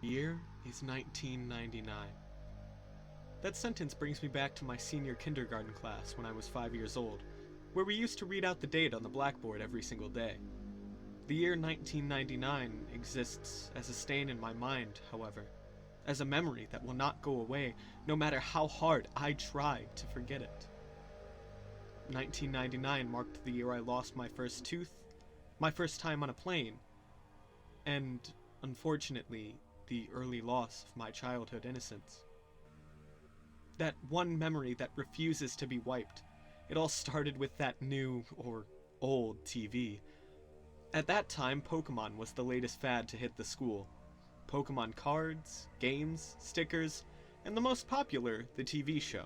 The year is 1999. That sentence brings me back to my senior kindergarten class when I was 5 years old, where we used to read out the date on the blackboard every single day. The year 1999 exists as a stain in my mind, however, as a memory that will not go away no matter how hard I try to forget it. 1999 marked the year I lost my first tooth, my first time on a plane, and, unfortunately, the early loss of my childhood innocence. That one memory that refuses to be wiped. It all started with that new, or old, TV. At that time, Pokemon was the latest fad to hit the school. Pokemon cards, games, stickers, and the most popular, the TV show.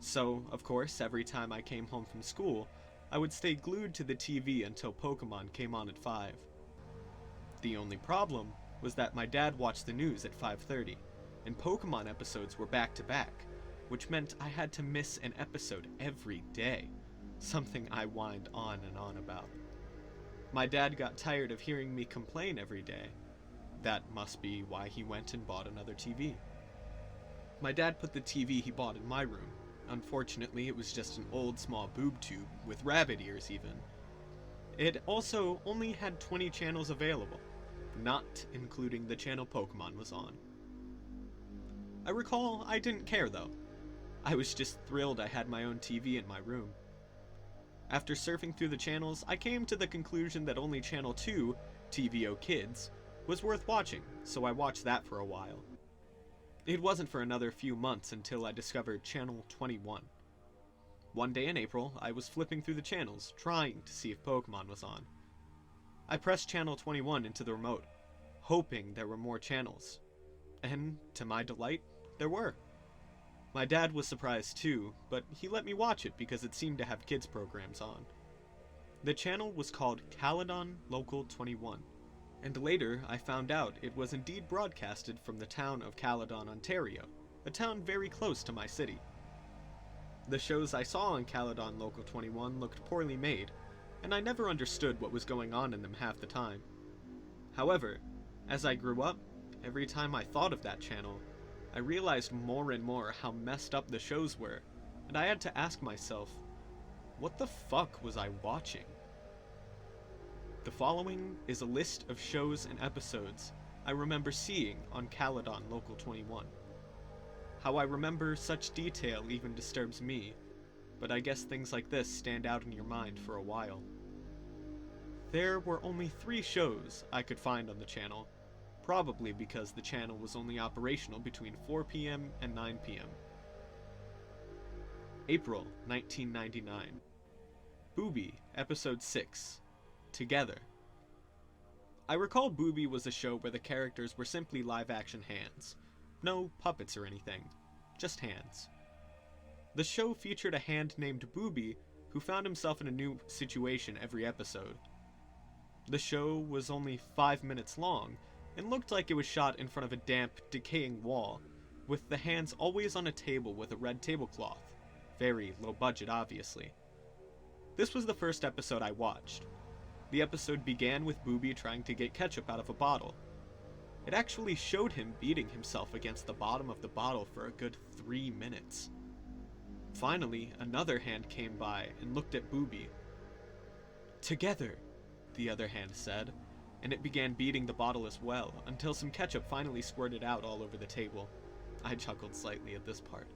So, of course, every time I came home from school, I would stay glued to the TV until Pokemon came on at 5. The only problem was that my dad watched the news at 5:30, and Pokemon episodes were back to back, which meant I had to miss an episode every day, something I whined on and on about. My dad got tired of hearing me complain every day. That must be why he went and bought another TV. My dad put the TV he bought in my room. Unfortunately, it was just an old small boob tube, with rabbit ears even. It also only had 20 channels available, not including the channel Pokemon was on. I recall I didn't care though. I was just thrilled I had my own TV in my room. After surfing through the channels, I came to the conclusion that only Channel 2, TVO Kids, was worth watching, so I watched that for a while. It wasn't for another few months until I discovered Channel 21. One day in April, I was flipping through the channels, trying to see if Pokemon was on. I pressed Channel 21 into the remote, hoping there were more channels. And, to my delight, there were. My dad was surprised too, but he let me watch it because it seemed to have kids programs on. The channel was called Caledon Local 21, and later I found out it was indeed broadcasted from the town of Caledon, Ontario, a town very close to my city. The shows I saw on Caledon Local 21 looked poorly made, and I never understood what was going on in them half the time. However, as I grew up, every time I thought of that channel, I realized more and more how messed up the shows were, and I had to ask myself, what the fuck was I watching? The following is a list of shows and episodes I remember seeing on Caledon Local 21. How I remember such detail even disturbs me, but I guess things like this stand out in your mind for a while. There were only 3 shows I could find on the channel, probably because the channel was only operational between 4 p.m. and 9 p.m. April 1999. Booby, Episode 6. Together. I recall Booby was a show where the characters were simply live-action hands. No puppets or anything, just hands. The show featured a hand named Booby who found himself in a new situation every episode. The show was only 5 minutes long, and looked like it was shot in front of a damp, decaying wall, with the hands always on a table with a red tablecloth. Very low budget, obviously. This was the first episode I watched. The episode began with Booby trying to get ketchup out of a bottle. It actually showed him beating himself against the bottom of the bottle for a good 3 minutes. Finally, another hand came by and looked at Booby. "Together," the other hand said, and it began beating the bottle as well, until some ketchup finally squirted out all over the table. I chuckled slightly at this part.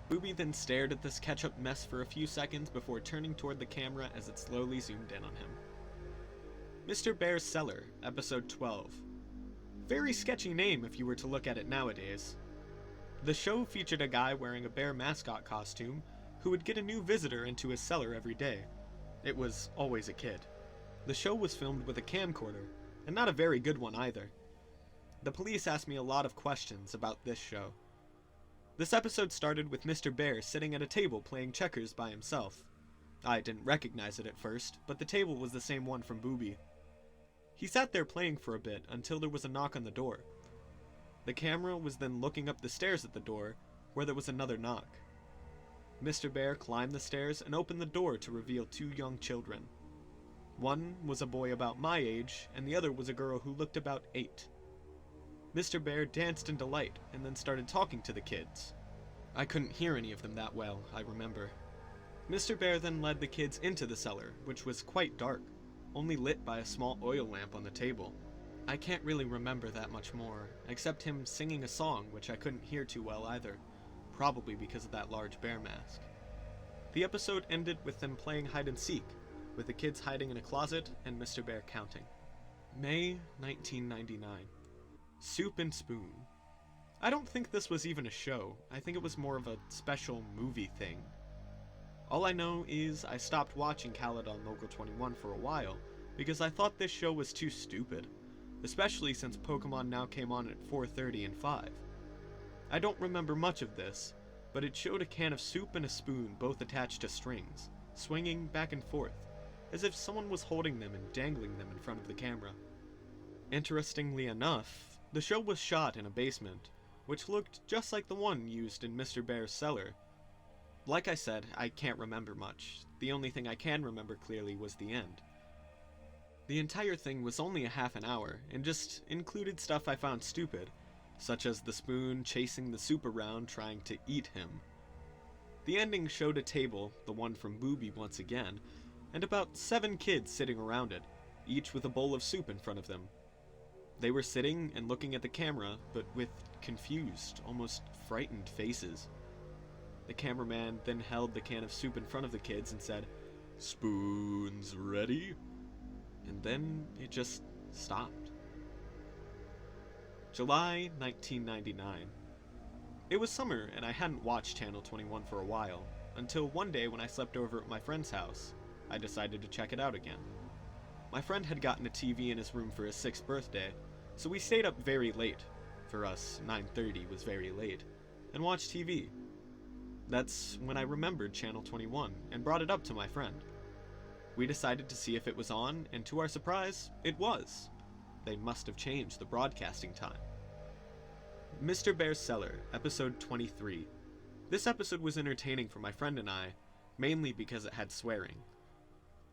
Booby then stared at this ketchup mess for a few seconds before turning toward the camera as it slowly zoomed in on him. Mr. Bear's Cellar, Episode 12. Very sketchy name if you were to look at it nowadays. The show featured a guy wearing a bear mascot costume who would get a new visitor into his cellar every day. It was always a kid. The show was filmed with a camcorder, and not a very good one either. The police asked me a lot of questions about this show. This episode started with Mr. Bear sitting at a table playing checkers by himself. I didn't recognize it at first, but the table was the same one from Booby. He sat there playing for a bit until there was a knock on the door. The camera was then looking up the stairs at the door, where there was another knock. Mr. Bear climbed the stairs and opened the door to reveal 2 young children. One was a boy about my age, and the other was a girl who looked about 8. Mr. Bear danced in delight and then started talking to the kids. I couldn't hear any of them that well, I remember. Mr. Bear then led the kids into the cellar, which was quite dark, only lit by a small oil lamp on the table. I can't really remember that much more, except him singing a song which I couldn't hear too well either, probably because of that large bear mask. The episode ended with them playing hide and seek, with the kids hiding in a closet and Mr. Bear counting. May 1999. Soup and Spoon. I don't think this was even a show. I think it was more of a special movie thing. All I know is I stopped watching Khaled on Local 21 for a while because I thought this show was too stupid, especially since Pokemon now came on at 4:30 and 5. I don't remember much of this, but it showed a can of soup and a spoon both attached to strings, swinging back and forth, as if someone was holding them and dangling them in front of the camera. Interestingly enough, the show was shot in a basement, which looked just like the one used in Mr. Bear's cellar. Like I said, I can't remember much. The only thing I can remember clearly was the end. The entire thing was only a half an hour, and just included stuff I found stupid, such as the spoon chasing the soup around trying to eat him. The ending showed a table, the one from Booby once again, and about 7 kids sitting around it, each with a bowl of soup in front of them. They were sitting and looking at the camera, but with confused, almost frightened faces. The cameraman then held the can of soup in front of the kids and said, "Spoons ready?" And then it just stopped. July 1999. It was summer and I hadn't watched Channel 21 for a while, until one day when I slept over at my friend's house. I decided to check it out again. My friend had gotten a TV in his room for his 6th birthday, so we stayed up very late. For us, 9:30 was very late, and watched TV. That's when I remembered Channel 21 and brought it up to my friend. We decided to see if it was on, and to our surprise, it was. They must have changed the broadcasting time. Mr. Bear's Cellar, episode 23. This episode was entertaining for my friend and I, mainly because it had swearing.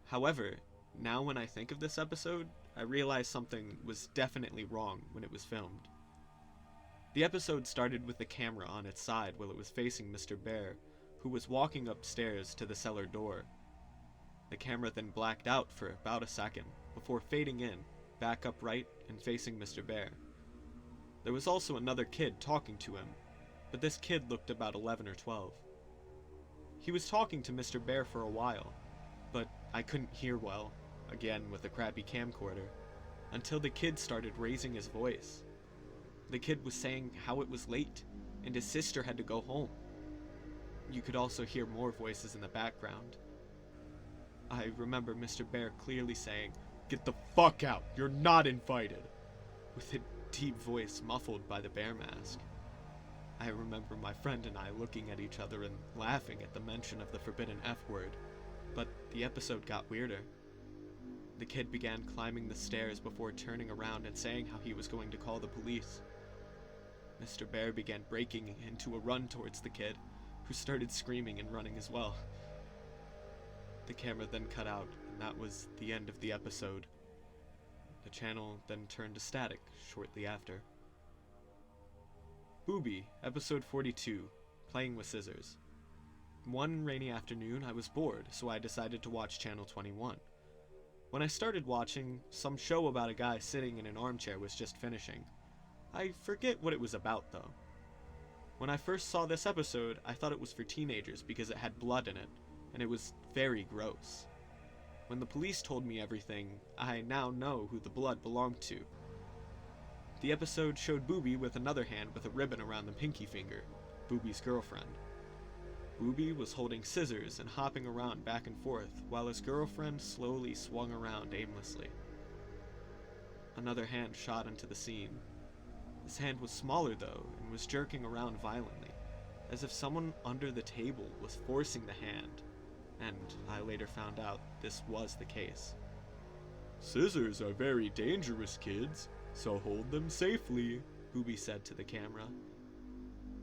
However, now when I think of this episode, I realize something was definitely wrong when it was filmed. The episode started with the camera on its side while it was facing Mr. Bear, who was walking upstairs to the cellar door. The camera then blacked out for about a second, before fading in, back upright and facing Mr. Bear. There was also another kid talking to him, but this kid looked about 11 or 12. He was talking to Mr. Bear for a while, but I couldn't hear well, again with a crappy camcorder, until the kid started raising his voice. The kid was saying how it was late, and his sister had to go home. You could also hear more voices in the background. I remember Mr. Bear clearly saying, "Get the fuck out, you're not invited," with a deep voice muffled by the bear mask. I remember my friend and I looking at each other and laughing at the mention of the forbidden F word, but the episode got weirder. The kid began climbing the stairs before turning around and saying how he was going to call the police. Mr. Bear began breaking into a run towards the kid, who started screaming and running as well. The camera then cut out, and that was the end of the episode. The channel then turned to static shortly after. Booby, episode 42, Playing with Scissors. One rainy afternoon I was bored, so I decided to watch Channel 21. When I started watching, some show about a guy sitting in an armchair was just finishing. I forget what it was about though. When I first saw this episode, I thought it was for teenagers because it had blood in it, and it was very gross. When the police told me everything, I now know who the blood belonged to. The episode showed Booby with another hand with a ribbon around the pinky finger, Booby's girlfriend. Booby was holding scissors and hopping around back and forth while his girlfriend slowly swung around aimlessly. Another hand shot into the scene. This hand was smaller though and was jerking around violently, as if someone under the table was forcing the hand, and I later found out this was the case. "Scissors are very dangerous, kids, so hold them safely," Booby said to the camera.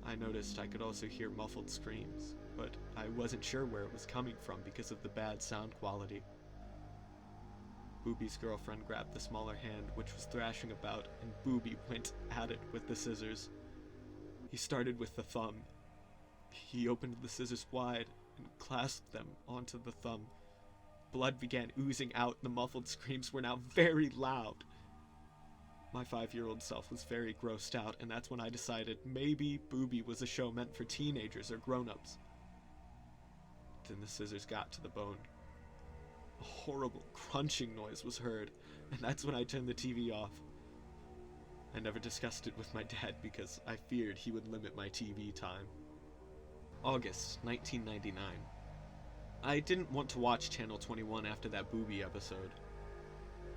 I noticed I could also hear muffled screams, but I wasn't sure where it was coming from because of the bad sound quality. Booby's girlfriend grabbed the smaller hand, which was thrashing about, and Booby went at it with the scissors. He started with the thumb. He opened the scissors wide and clasped them onto the thumb. Blood began oozing out. The muffled screams were now very loud. My 5-year-old self was very grossed out, and that's when I decided maybe Booby was a show meant for teenagers or grown-ups. Then the scissors got to the bone. A horrible crunching noise was heard, and that's when I turned the TV off. I never discussed it with my dad because I feared he would limit my TV time. August 1999. I didn't want to watch Channel 21 after that Booby episode.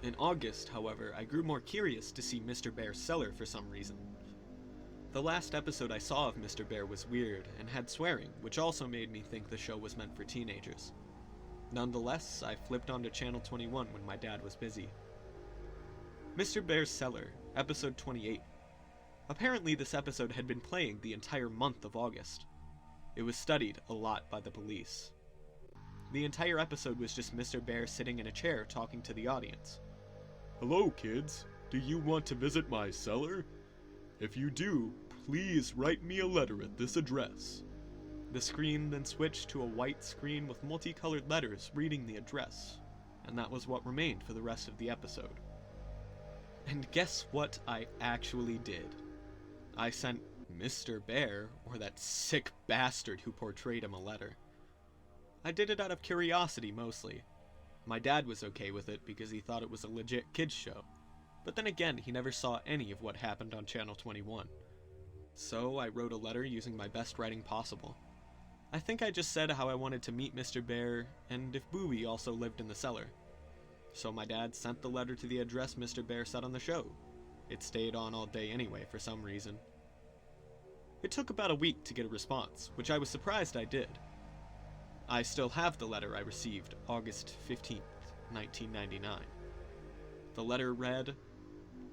In August, however, I grew more curious to see Mr. Bear's cellar for some reason. The last episode I saw of Mr. Bear was weird and had swearing, which also made me think the show was meant for teenagers. Nonetheless, I flipped onto Channel 21 when my dad was busy. Mr. Bear's Cellar, episode 28. Apparently this episode had been playing the entire month of August. It was studied a lot by the police. The entire episode was just Mr. Bear sitting in a chair talking to the audience. Hello, kids. Do you want to visit my cellar? If you do, please write me a letter at this address. The screen then switched to a white screen with multicolored letters reading the address, and that was what remained for the rest of the episode. And guess what I actually did? I sent Mr. Bear, or that sick bastard who portrayed him, a letter. I did it out of curiosity mostly. My dad was okay with it because he thought it was a legit kids show, but then again he never saw any of what happened on Channel 21. So I wrote a letter using my best writing possible. I think I just said how I wanted to meet Mr. Bear, and if Booby also lived in the cellar. So my dad sent the letter to the address Mr. Bear said on the show. It stayed on all day anyway for some reason. It took about a week to get a response, which I was surprised I did. I still have the letter I received August 15th, 1999. The letter read,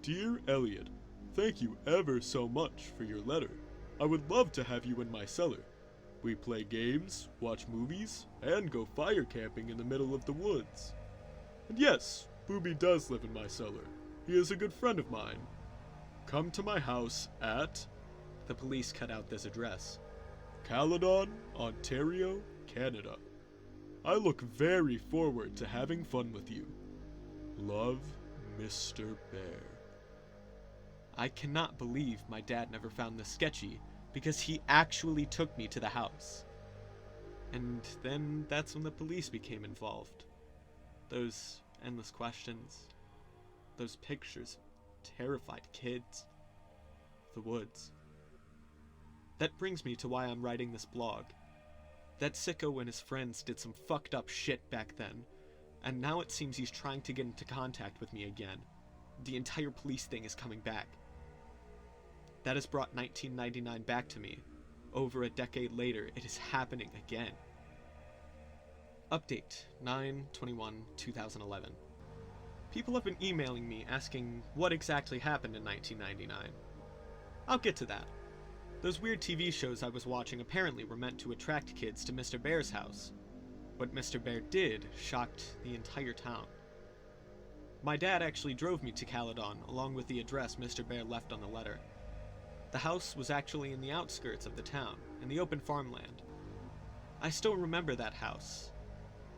Dear Elliot, thank you ever so much for your letter. I would love to have you in my cellar. We play games, watch movies, and go fire camping in the middle of the woods. And yes, Booby does live in my cellar. He is a good friend of mine. Come to my house at... The police cut out this address. Caledon, Ontario, Canada. I look very forward to having fun with you. Love, Mr. Bear. I cannot believe my dad never found this sketchy, because he actually took me to the house. And then that's when the police became involved. Those endless questions, those pictures of terrified kids, the woods. That brings me to why I'm writing this blog. That sicko and his friends did some fucked up shit back then, and now it seems he's trying to get into contact with me again. The entire police thing is coming back. That has brought 1999 back to me. Over a decade later, it is happening again. Update 9/21/2011. People have been emailing me asking what exactly happened in 1999. I'll get to that. Those weird TV shows I was watching apparently were meant to attract kids to Mr. Bear's house. What Mr. Bear did shocked the entire town. My dad actually drove me to Caledon along with the address Mr. Bear left on the letter. The house was actually in the outskirts of the town, in the open farmland. I still remember that house.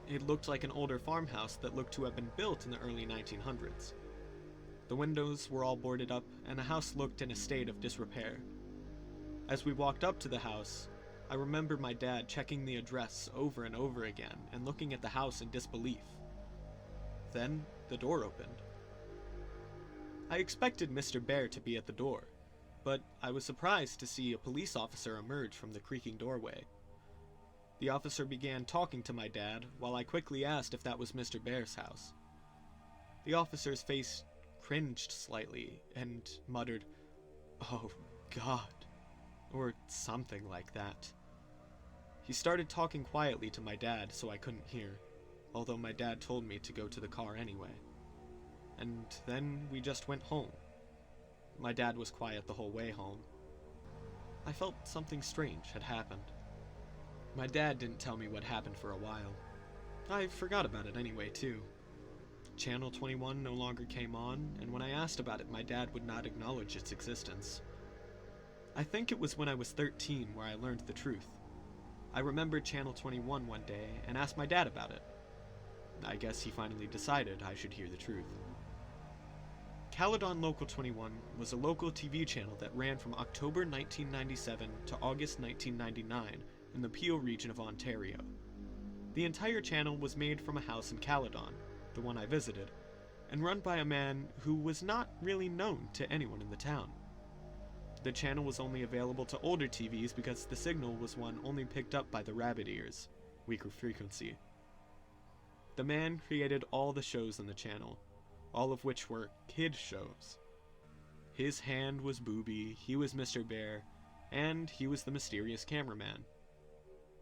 It looked like an older farmhouse that looked to have been built in the early 1900s. The windows were all boarded up, and the house looked in a state of disrepair. As we walked up to the house, I remember my dad checking the address over and over again and looking at the house in disbelief. Then, the door opened. I expected Mr. Bear to be at the door, but I was surprised to see a police officer emerge from the creaking doorway. The officer began talking to my dad while I quickly asked if that was Mr. Bear's house. The officer's face cringed slightly and muttered, "Oh, God," or something like that. He started talking quietly to my dad so I couldn't hear, although my dad told me to go to the car anyway. And then we just went home. My dad was quiet the whole way home. I felt something strange had happened. My dad didn't tell me what happened for a while. I forgot about it anyway, too. Channel 21 no longer came on, and when I asked about it, my dad would not acknowledge its existence. I think it was when I was 13 where I learned the truth. I remembered Channel 21 one day and asked my dad about it. I guess he finally decided I should hear the truth. Caledon Local 21 was a local TV channel that ran from October 1997 to August 1999 in the Peel region of Ontario. The entire channel was made from a house in Caledon, the one I visited, and run by a man who was not really known to anyone in the town. The channel was only available to older TVs because the signal was one only picked up by the rabbit ears, weaker frequency. The man created all the shows on the channel, all of which were kid shows. His hand was Booby, he was Mr. Bear, and he was the mysterious cameraman.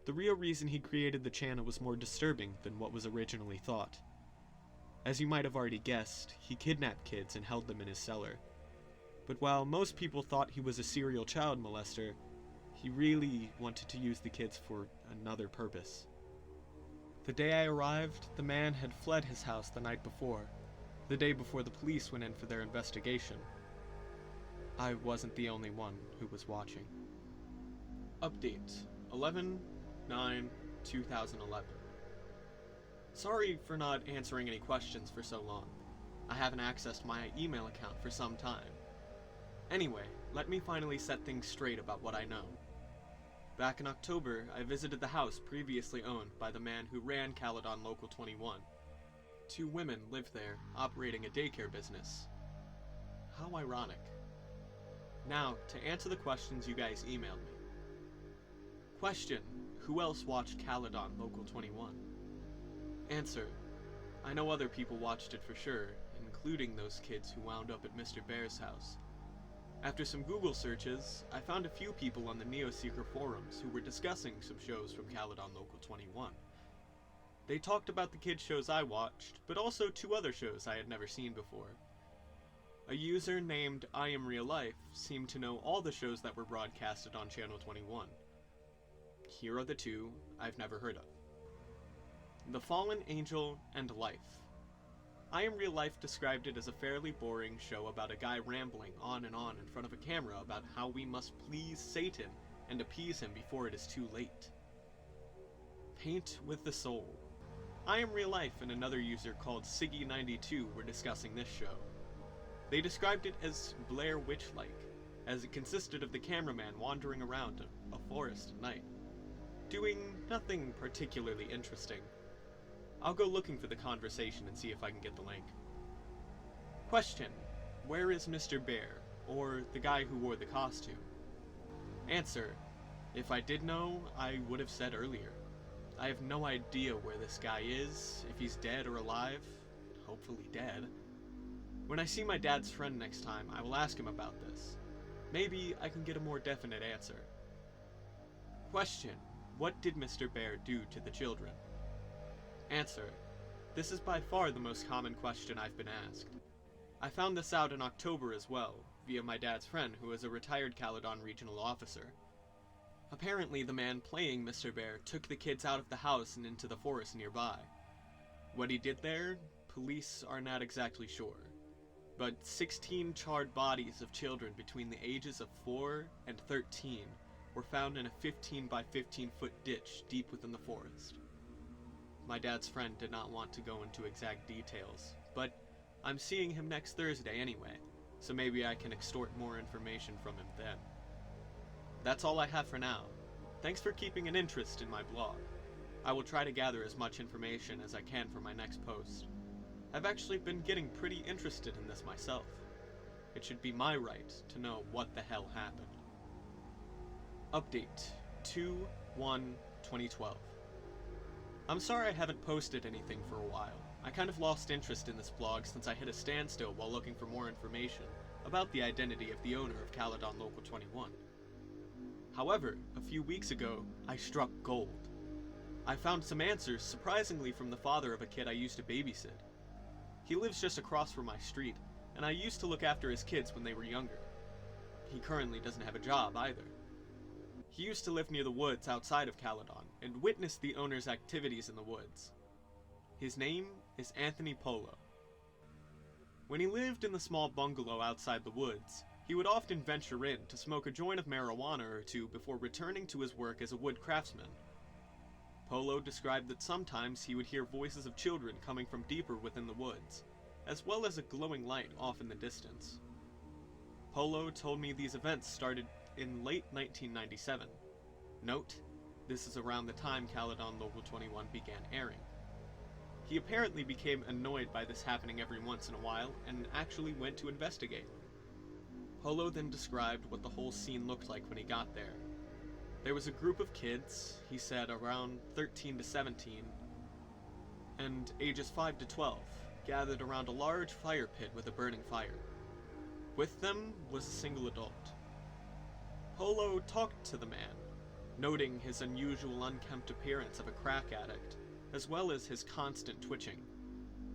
The real reason he created the channel was more disturbing than what was originally thought. As you might have already guessed, he kidnapped kids and held them in his cellar. But while most people thought he was a serial child molester, he really wanted to use the kids for another purpose. The day I arrived, the man had fled his house the night before, the day before the police went in for their investigation. I wasn't the only one who was watching. Update 11/9/2011. Sorry for not answering any questions for so long. I haven't accessed my email account for some time. Anyway, let me finally set things straight about what I know. Back in October, I visited the house previously owned by the man who ran Caledon Local 21. 2 women lived there, operating a daycare business. How ironic. Now, to answer the questions you guys emailed me. Question: who else watched Caledon Local 21? Answer: I know other people watched it for sure, including those kids who wound up at Mr. Bear's house. After some Google searches, I found a few people on the Neoseeker forums who were discussing some shows from Caledon Local 21. They talked about the kids' shows I watched, but also 2 other shows I had never seen before. A user named I Am Real Life seemed to know all the shows that were broadcasted on Channel 21. Here are the 2 I've never heard of. The Fallen Angel and Life. I Am Real Life described it as a fairly boring show about a guy rambling on in front of a camera about how we must please Satan and appease him before it is too late. Paint with the Soul. I Am Real Life and another user called Siggy92 were discussing this show. They described it as Blair Witch-like, as it consisted of the cameraman wandering around a forest at night, doing nothing particularly interesting. I'll go looking for the conversation and see if I can get the link. Question: where is Mr. Bear, or the guy who wore the costume? Answer: if I did know, I would have said earlier. I have no idea where this guy is, if he's dead or alive. Hopefully dead. When I see my dad's friend next time, I will ask him about this. Maybe I can get a more definite answer. Question: what did Mr. Bear do to the children? Answer: this is by far the most common question I've been asked. I found this out in October as well, via my dad's friend who is a retired Caledon regional officer. Apparently the man playing Mr. Bear took the kids out of the house and into the forest nearby. What he did there, police are not exactly sure. But 16 charred bodies of children between the ages of 4 and 13 were found in a 15 by 15 foot ditch deep within the forest. My dad's friend did not want to go into exact details, but I'm seeing him next Thursday anyway, so maybe I can extort more information from him then. That's all I have for now. Thanks for keeping an interest in my blog. I will try to gather as much information as I can for my next post. I've actually been getting pretty interested in this myself. It should be my right to know what the hell happened. Update 2/1/2012. I'm sorry I haven't posted anything for a while. I kind of lost interest in this blog since I hit a standstill while looking for more information about the identity of the owner of Caledon Local 21. However, a few weeks ago, I struck gold. I found some answers surprisingly from the father of a kid I used to babysit. He lives just across from my street, and I used to look after his kids when they were younger. He currently doesn't have a job either. He used to live near the woods outside of Caledon, and witnessed the owner's activities in the woods. His name is Anthony Polo. When he lived in the small bungalow outside the woods, he would often venture in to smoke a joint of marijuana or two before returning to his work as a wood craftsman. Polo described that sometimes he would hear voices of children coming from deeper within the woods, as well as a glowing light off in the distance. Polo told me these events started in late 1997. Note, this is around the time Caledon Local 21 began airing. He apparently became annoyed by this happening every once in a while and actually went to investigate. Polo then described what the whole scene looked like when he got there. There was a group of kids, he said around 13 to 17, and ages 5 to 12, gathered around a large fire pit with a burning fire. With them was a single adult. Polo talked to the man, noting his unusual unkempt appearance of a crack addict, as well as his constant twitching,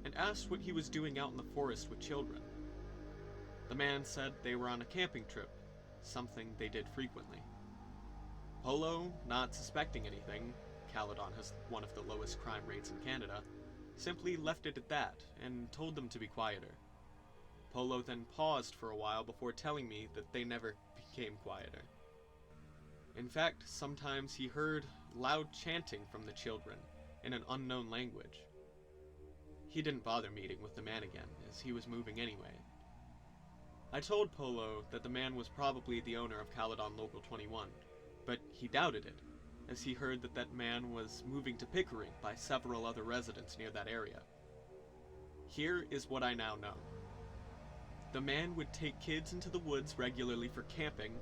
and asked what he was doing out in the forest with children. The man said they were on a camping trip, something they did frequently. Polo, not suspecting anything, Caledon has one of the lowest crime rates in Canada, simply left it at that and told them to be quieter. Polo then paused for a while before telling me that they never became quieter. In fact, sometimes he heard loud chanting from the children in an unknown language. He didn't bother meeting with the man again, as he was moving anyway. I told Polo that the man was probably the owner of Caledon Local 21, but he doubted it, as he heard that that man was moving to Pickering by several other residents near that area. Here is what I now know. The man would take kids into the woods regularly for camping.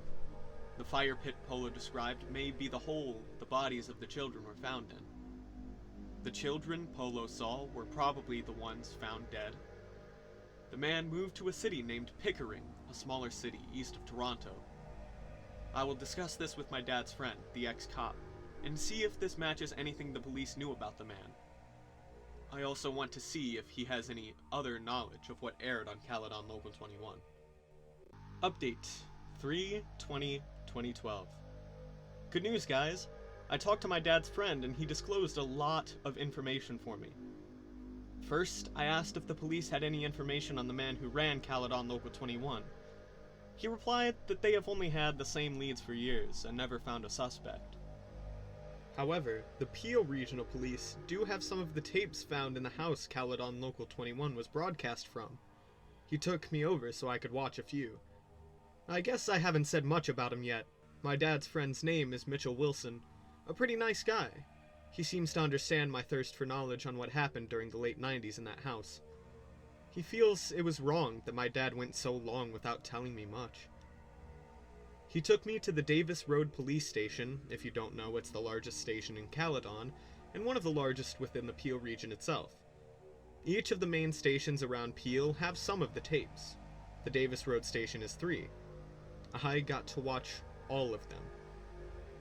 The fire pit Polo described may be the hole the bodies of the children were found in. The children Polo saw were probably the ones found dead. The man moved to a city named Pickering, a smaller city east of Toronto. I will discuss this with my dad's friend, the ex-cop, and see if this matches anything the police knew about the man. I also want to see if he has any other knowledge of what aired on Caledon Local 21. Update 3/20/2012. Good news, guys! I talked to my dad's friend and he disclosed a lot of information for me. First, I asked if the police had any information on the man who ran Caledon Local 21. He replied that they have only had the same leads for years and never found a suspect. However, the Peel Regional Police do have some of the tapes found in the house Caledon Local 21 was broadcast from. He took me over so I could watch a few. I guess I haven't said much about him yet. My dad's friend's name is Mitchell Wilson, a pretty nice guy. He seems to understand my thirst for knowledge on what happened during the late 90s in that house. He feels it was wrong that my dad went so long without telling me much. He took me to the Davis Road Police Station. If you don't know, it's the largest station in Caledon, and one of the largest within the Peel region itself. Each of the main stations around Peel have some of the tapes. The Davis Road Station is 3. I got to watch all of them.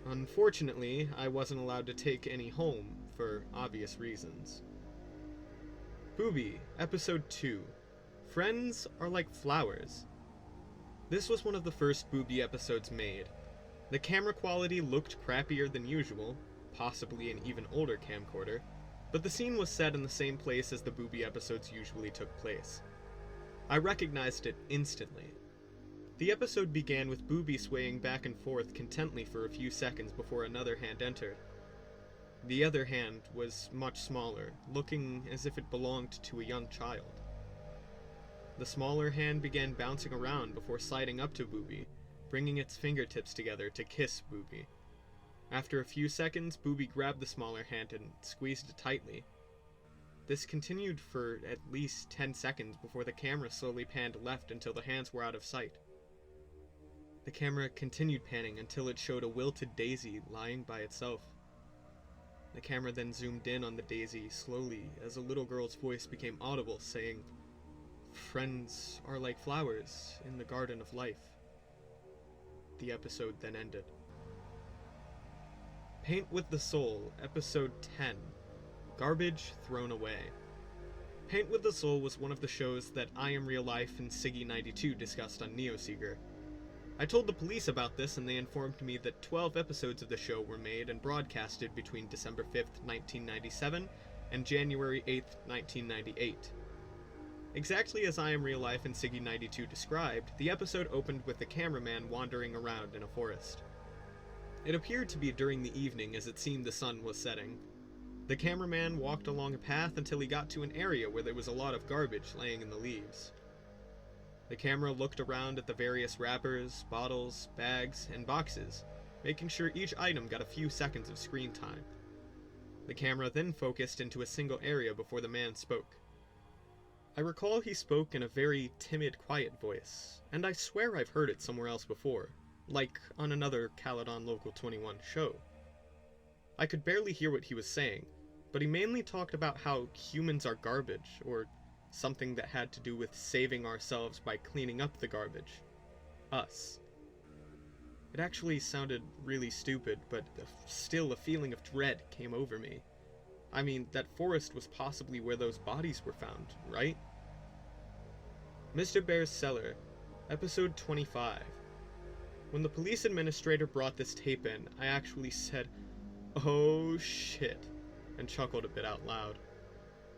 Unfortunately, I wasn't allowed to take any home, for obvious reasons. Booby, Episode 2. Friends are like flowers. This was one of the first Booby episodes made. The camera quality looked crappier than usual, possibly an even older camcorder, but the scene was set in the same place as the Booby episodes usually took place. I recognized it instantly. The episode began with Booby swaying back and forth contently for a few seconds before another hand entered. The other hand was much smaller, looking as if it belonged to a young child. The smaller hand began bouncing around before sliding up to Booby, bringing its fingertips together to kiss Booby. After a few seconds, Booby grabbed the smaller hand and squeezed it tightly. This continued for at least 10 seconds before the camera slowly panned left until the hands were out of sight. The camera continued panning until it showed a wilted daisy lying by itself. The camera then zoomed in on the daisy slowly as a little girl's voice became audible, saying, "Friends are like flowers in the garden of life." The episode then ended. Paint with the Soul, Episode 10. Garbage Thrown Away. Paint with the Soul was one of the shows that I Am Real Life and Siggy92 discussed on Neoseeker. I told the police about this and they informed me that 12 episodes of the show were made and broadcasted between December 5th, 1997 and January 8th, 1998. Exactly as I Am Real Life and Siggy92 described, the episode opened with the cameraman wandering around in a forest. It appeared to be during the evening as it seemed the sun was setting. The cameraman walked along a path until he got to an area where there was a lot of garbage laying in the leaves. The camera looked around at the various wrappers, bottles, bags, and boxes, making sure each item got a few seconds of screen time. The camera then focused into a single area before the man spoke. I recall he spoke in a very timid, quiet voice, and I swear I've heard it somewhere else before, like on another Caledon Local 21 show. I could barely hear what he was saying, but he mainly talked about how humans are garbage, or something that had to do with saving ourselves by cleaning up the garbage. Us. It actually sounded really stupid, but still a feeling of dread came over me. I mean, that forest was possibly where those bodies were found, right? Mr. Bear's Cellar, Episode 25. When the police administrator brought this tape in, I actually said, "Oh shit," and chuckled a bit out loud.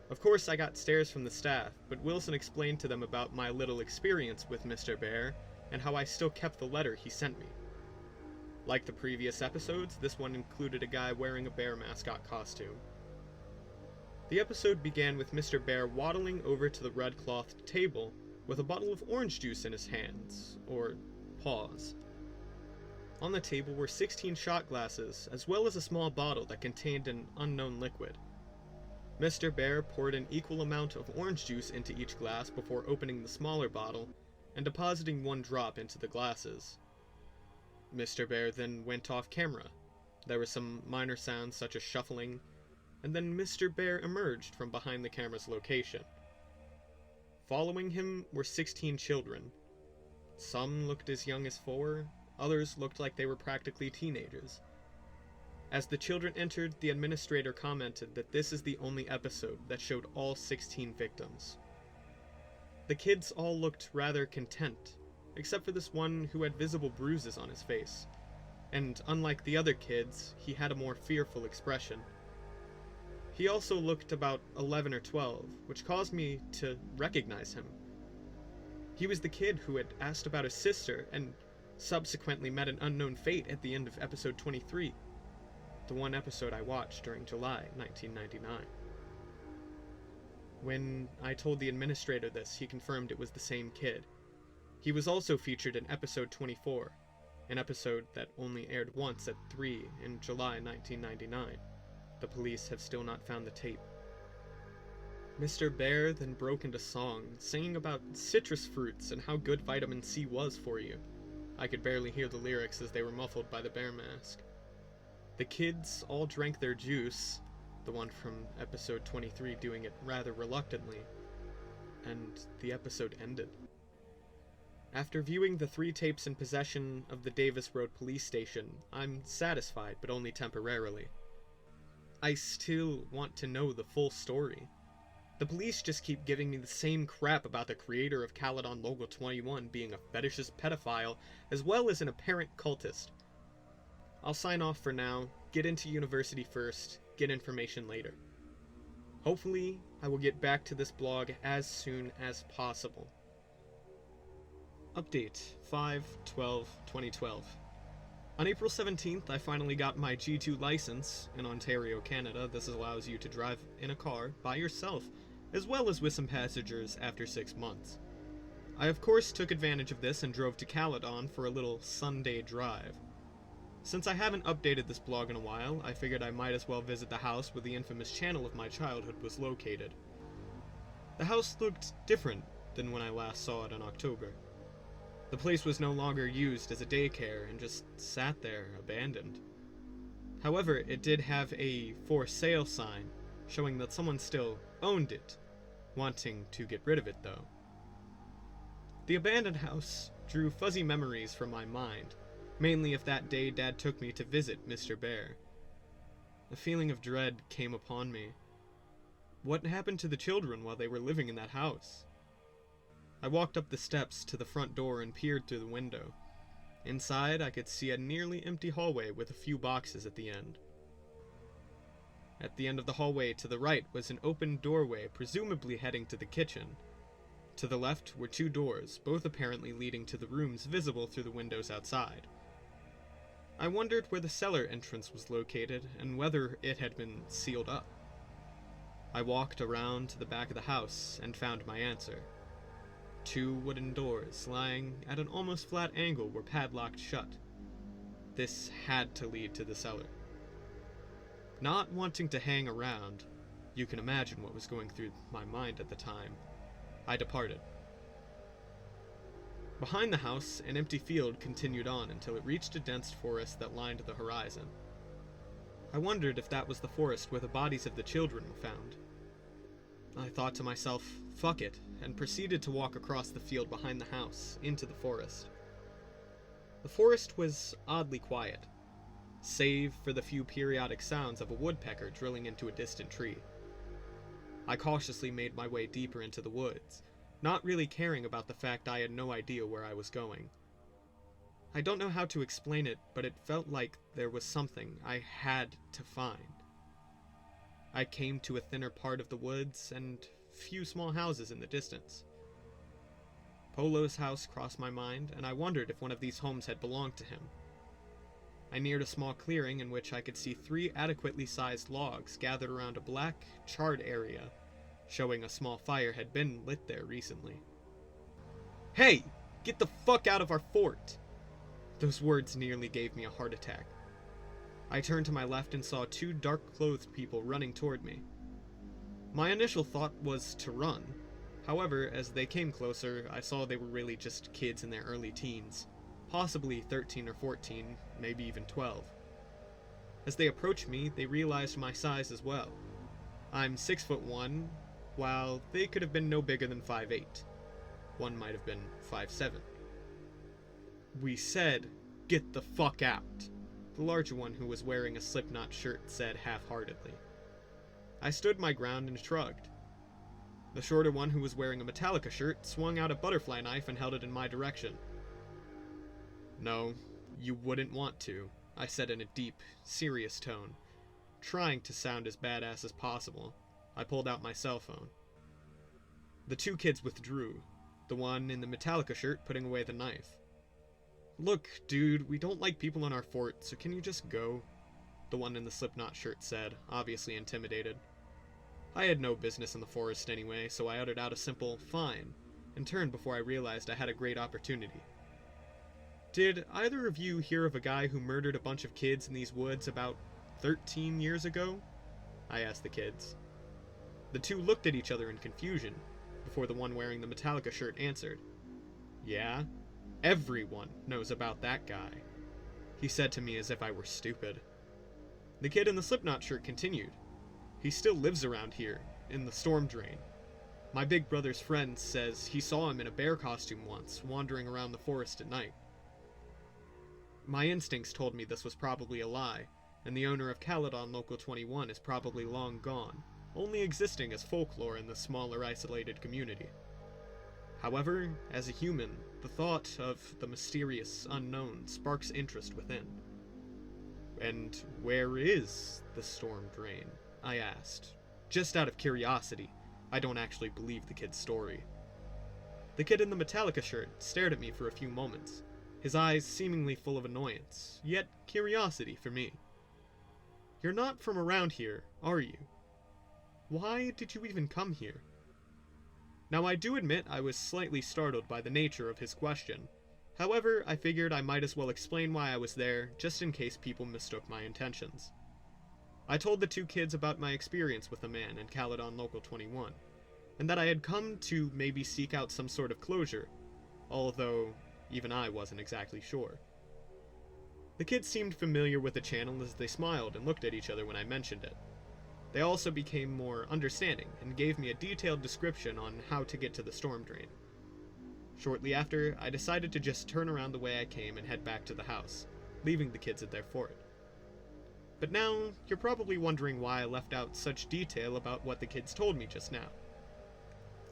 Of course, I got stares from the staff, but Wilson explained to them about my little experience with Mr. Bear, and how I still kept the letter he sent me. Like the previous episodes, this one included a guy wearing a bear mascot costume. The episode began with Mr. Bear waddling over to the red-clothed table with a bottle of orange juice in his hands, or paws. On the table were 16 shot glasses, as well as a small bottle that contained an unknown liquid. Mr. Bear poured an equal amount of orange juice into each glass before opening the smaller bottle and depositing one drop into the glasses. Mr. Bear then went off camera. There were some minor sounds such as shuffling, and then Mr. Bear emerged from behind the camera's location. Following him were 16 children. Some looked as young as 4, others looked like they were practically teenagers. As the children entered, the administrator commented that this is the only episode that showed all 16 victims. The kids all looked rather content, except for this one who had visible bruises on his face, and unlike the other kids, he had a more fearful expression. He also looked about 11 or 12, which caused me to recognize him. He was the kid who had asked about his sister and subsequently met an unknown fate at the end of episode 23, the one episode I watched during July 1999. When I told the administrator this, he confirmed it was the same kid. He was also featured in episode 24, an episode that only aired once at 3 in July 1999. The police have still not found the tape. Mr. Bear then broke into song, singing about citrus fruits and how good vitamin C was for you. I could barely hear the lyrics as they were muffled by the bear mask. The kids all drank their juice, the one from episode 23 doing it rather reluctantly, and the episode ended. After viewing the 3 tapes in possession of the Davis Road police station, I'm satisfied, but only temporarily. I still want to know the full story. The police just keep giving me the same crap about the creator of Caledon Local 21 being a fetishist pedophile, as well as an apparent cultist. I'll sign off for now, get into university first, get information later. Hopefully, I will get back to this blog as soon as possible. Update 5/12/2012. On April 17th, I finally got my G2 license. In Ontario, Canada, this allows you to drive in a car by yourself, as well as with some passengers after 6 months. I of course took advantage of this and drove to Caledon for a little Sunday drive. Since I haven't updated this blog in a while, I figured I might as well visit the house where the infamous channel of my childhood was located. The house looked different than when I last saw it in October. The place was no longer used as a daycare and just sat there, abandoned. However, it did have a for sale sign, showing that someone still owned it, wanting to get rid of it though. The abandoned house drew fuzzy memories from my mind, mainly of that day Dad took me to visit Mr. Bear. A feeling of dread came upon me. What happened to the children while they were living in that house? I walked up the steps to the front door and peered through the window. Inside, I could see a nearly empty hallway with a few boxes at the end. At the end of the hallway to the right was an open doorway, presumably heading to the kitchen. To the left were two doors, both apparently leading to the rooms visible through the windows outside. I wondered where the cellar entrance was located and whether it had been sealed up. I walked around to the back of the house and found my answer. Two wooden doors lying at an almost flat angle were padlocked shut. This had to lead to the cellar. Not wanting to hang around, you can imagine what was going through my mind at the time, I departed. Behind the house, an empty field continued on until it reached a dense forest that lined the horizon. I wondered if that was the forest where the bodies of the children were found. I thought to myself, fuck it, and proceeded to walk across the field behind the house, into the forest. The forest was oddly quiet, save for the few periodic sounds of a woodpecker drilling into a distant tree. I cautiously made my way deeper into the woods, not really caring about the fact I had no idea where I was going. I don't know how to explain it, but it felt like there was something I had to find. I came to a thinner part of the woods and few small houses in the distance. Polo's house crossed my mind, and I wondered if one of these homes had belonged to him. I neared a small clearing in which I could see 3 adequately sized logs gathered around a black, charred area, showing a small fire had been lit there recently. "Hey! Get the fuck out of our fort!" Those words nearly gave me a heart attack. I turned to my left and saw 2 dark-clothed people running toward me. My initial thought was to run. However, as they came closer, I saw they were really just kids in their early teens, possibly 13 or 14, maybe even 12. As they approached me, they realized my size as well. I'm 6'1", while they could have been no bigger than 5'8". One might have been 5'7". "We said, get the fuck out," the larger one, who was wearing a Slipknot shirt, said half-heartedly. I stood my ground and shrugged. The shorter one, who was wearing a Metallica shirt, swung out a butterfly knife and held it in my direction. "No, you wouldn't want to," I said in a deep, serious tone. Trying to sound as badass as possible, I pulled out my cell phone. The 2 kids withdrew, the one in the Metallica shirt putting away the knife. "Look, dude, we don't like people in our fort, so can you just go?" the one in the Slipknot shirt said, obviously intimidated. I had no business in the forest anyway, so I uttered out a simple, "fine," and turned before I realized I had a great opportunity. "Did either of you hear of a guy who murdered a bunch of kids in these woods about 13 years ago?" I asked the kids. The 2 looked at each other in confusion, before the one wearing the Metallica shirt answered. "Yeah, everyone knows about that guy," he said to me as if I were stupid. The kid in the Slipknot shirt continued. "He still lives around here, in the storm drain. My big brother's friend says he saw him in a bear costume once, wandering around the forest at night." My instincts told me this was probably a lie, and the owner of Caledon Local 21 is probably long gone, only existing as folklore in the smaller isolated community. However, as a human, the thought of the mysterious unknown sparks interest within. "And where is the storm drain?" I asked. Just out of curiosity, I don't actually believe the kid's story. The kid in the Metallica shirt stared at me for a few moments, his eyes seemingly full of annoyance, yet curiosity for me. "You're not from around here, are you? Why did you even come here?" Now, I do admit I was slightly startled by the nature of his question. However, I figured I might as well explain why I was there, just in case people mistook my intentions. I told the 2 kids about my experience with a man in Caledon Local 21, and that I had come to maybe seek out some sort of closure, although even I wasn't exactly sure. The kids seemed familiar with the channel as they smiled and looked at each other when I mentioned it. They also became more understanding and gave me a detailed description on how to get to the storm drain. Shortly after, I decided to just turn around the way I came and head back to the house, leaving the kids at their fort. But now, you're probably wondering why I left out such detail about what the kids told me just now.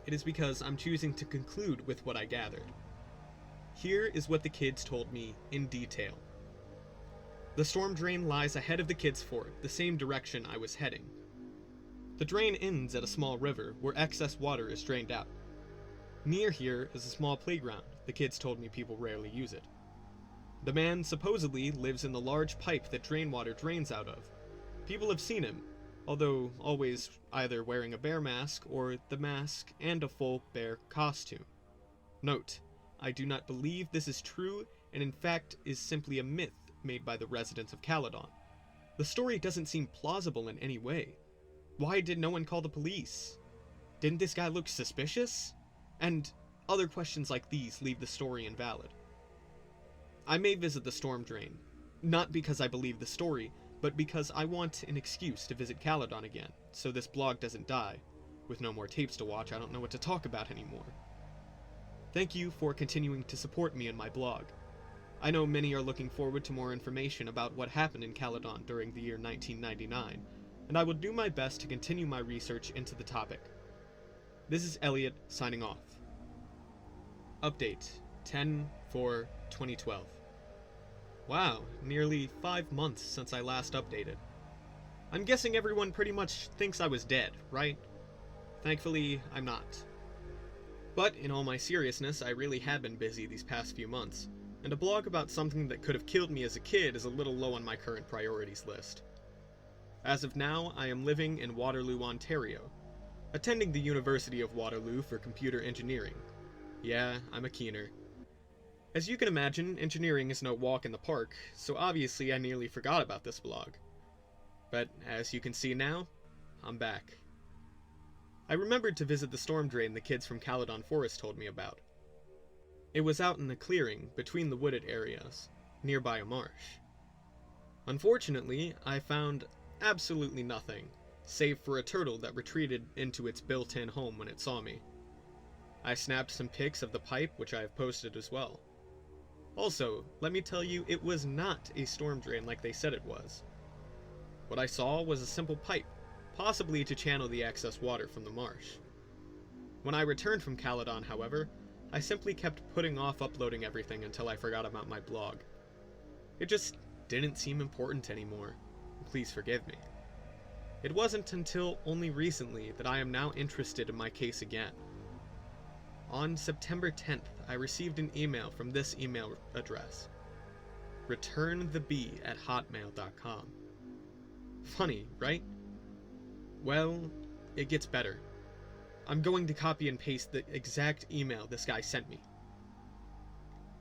It is because I'm choosing to conclude with what I gathered. Here is what the kids told me in detail. The storm drain lies ahead of the kids' fort, the same direction I was heading. The drain ends at a small river where excess water is drained out. Near here is a small playground. The kids told me people rarely use it. The man supposedly lives in the large pipe that drain water drains out of. People have seen him, although always either wearing a bear mask or the mask and a full bear costume. Note, I do not believe this is true and in fact is simply a myth made by the residents of Caledon. The story doesn't seem plausible in any way. Why did no one call the police? Didn't this guy look suspicious? And other questions like these leave the story invalid. I may visit the storm drain, not because I believe the story, but because I want an excuse to visit Caledon again, so this blog doesn't die. With no more tapes to watch, I don't know what to talk about anymore. Thank you for continuing to support me in my blog. I know many are looking forward to more information about what happened in Caledon during the year 1999, and I will do my best to continue my research into the topic. This is Elliot, signing off. Update, 10/4/2012. Wow, nearly 5 months since I last updated. I'm guessing everyone pretty much thinks I was dead, right? Thankfully, I'm not. But in all my seriousness, I really have been busy these past few months, and a blog about something that could have killed me as a kid is a little low on my current priorities list. As of now, I am living in Waterloo, Ontario, attending the University of Waterloo for computer engineering. Yeah, I'm a keener. As you can imagine, engineering is no walk in the park, so obviously I nearly forgot about this blog. But as you can see now, I'm back. I remembered to visit the storm drain the kids from Caledon Forest told me about. It was out in a clearing between the wooded areas, nearby a marsh. Unfortunately, I found absolutely nothing, save for a turtle that retreated into its built-in home when it saw me. I snapped some pics of the pipe, which I have posted as well. Also, let me tell you, it was not a storm drain like they said it was. What I saw was a simple pipe, possibly to channel the excess water from the marsh. When I returned from Caledon, however, I simply kept putting off uploading everything until I forgot about my blog. It just didn't seem important anymore. Please forgive me. It wasn't until only recently that I am now interested in my case again. On September 10th, I received an email from this email address: returnthebee@hotmail.com. Funny, right? Well, it gets better. I'm going to copy and paste the exact email this guy sent me.